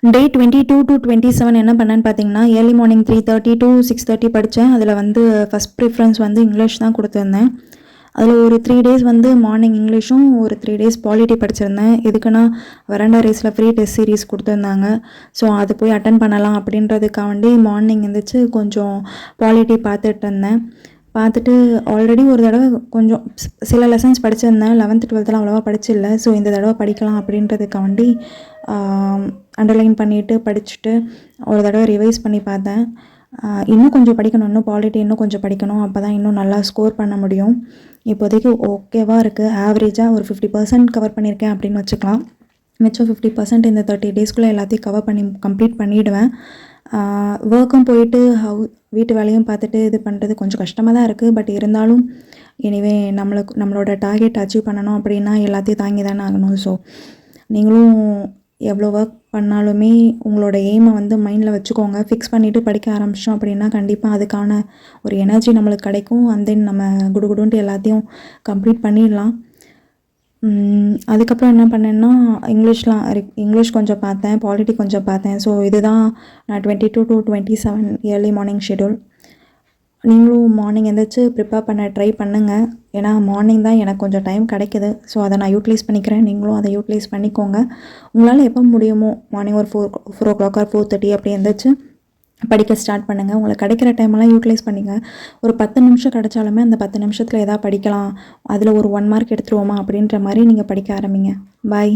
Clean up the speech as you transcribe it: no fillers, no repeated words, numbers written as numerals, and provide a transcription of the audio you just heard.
டே 22 to 27 என்ன பண்ணேன்னு பார்த்தீங்கன்னா, ஏர்லி மார்னிங் 3:30 to 6:30 படித்தேன். அதில் வந்து ஃபஸ்ட் ப்ரிஃபரன்ஸ் வந்து இங்கிலீஷ் தான் கொடுத்துருந்தேன். அதில் ஒரு 3 டேஸ் வந்து மார்னிங் இங்கிலீஷும், ஒரு 3 டேஸ் பாலிட்டி படிச்சிருந்தேன். எதுக்குன்னா வராண்டா ரேஸில் ஃப்ரீ டெஸ்ட் சீரீஸ் கொடுத்துருந்தாங்க. ஸோ அது போய் அட்டன் பண்ணலாம் அப்படின்றதுக்காண்டி மார்னிங் எழுந்திரிச்சு கொஞ்சம் பாலிட்டி பார்த்துட்டு இருந்தேன். பார்த்துட்டு ஆல்ரெடி ஒரு தடவை கொஞ்சம் சில லெசன்ஸ் படிச்சிருந்தேன். 11th 12th அவ்வளோவா படிச்சில்ல. ஸோ இந்த தடவை படிக்கலாம் அப்படின்றதுக்காண்டி அண்டர்லைன் பண்ணிவிட்டு படிச்சுட்டு ஒரு தடவை ரிவைஸ் பண்ணி பார்த்தேன். இன்னும் கொஞ்சம் படிக்கணும், இன்னும் பாலிட்டி இன்னும் கொஞ்சம் படிக்கணும். அப்போ தான் இன்னும் நல்லா ஸ்கோர் பண்ண முடியும். இப்போதைக்கு ஓகேவாக இருக்குது. ஆவரேஜாக ஒரு 50% கவர் பண்ணியிருக்கேன் அப்படின்னு வச்சுக்கலாம். மிச்சம் 50% இந்த 30 டேஸ்க்குள்ளே எல்லாத்தையும் கவர் பண்ணி கம்ப்ளீட் பண்ணிவிடுவேன். ஒர்க்கும் போயிட்டு வீட்டு வேலையும் பார்த்துட்டு இது பண்ணுறது கொஞ்சம் கஷ்டமாக தான் இருக்குது. பட் இருந்தாலும் எனிவே நம்மளோட டார்கெட் அச்சீவ் பண்ணணும் அப்படின்னா எல்லாத்தையும் தாங்கி தானே ஆகணும். ஸோ நீங்களும் எவ்வளோ ஒர்க் பண்ணாலுமே உங்களோட எய்மை வந்து மைண்டில் வச்சுக்கோங்க. ஃபிக்ஸ் பண்ணிவிட்டு படிக்க ஆரம்பித்தோம் அப்படின்னா கண்டிப்பாக அதுக்கான ஒரு எனர்ஜி நம்மளுக்கு கிடைக்கும். அண்ட் தென் நம்ம குடுகுடுன்ட்டு எல்லாத்தையும் கம்ப்ளீட் பண்ணிடலாம். அதுக்கப்புறம் என்ன பண்ணேன்னா இங்கிலீஷ் கொஞ்சம் பார்த்தேன், பாலிட்டி கொஞ்சம் பார்த்தேன். ஸோ இதுதான் நான் 22 to 27 ஏர்லி மார்னிங் ஷெடியூல். நீங்களும் மார்னிங் எந்திரிச்சு ப்ரிப்பேர் பண்ண ட்ரை பண்ணுங்கள். ஏன்னா மார்னிங் தான் எனக்கு கொஞ்சம் டைம் கிடைக்கிது. ஸோ அதை நான் யூட்டிலைஸ் பண்ணிக்கிறேன். நீங்களும் அதை யூட்டிலைஸ் பண்ணிக்கோங்க. உங்களால் எப்போ முடியுமோ மார்னிங் ஒரு 4 o'clock or 4:30 அப்படி எந்திரிச்சு படிக்க ஸ்டார்ட் பண்ணுங்கள். உங்களுக்கு கிடைக்கிற டைமெல்லாம் யூட்டிலைஸ் பண்ணிங்க. ஒரு 10 நிமிஷம் கிடைச்சாலுமே அந்த 10 நிமிஷத்தில் எதாவது படிக்கலாம், அதில் ஒரு 1 மார்க் எடுத்துருவோமா அப்படின்ற மாதிரி நீங்கள் படிக்க ஆரம்பிங்க. பாய்.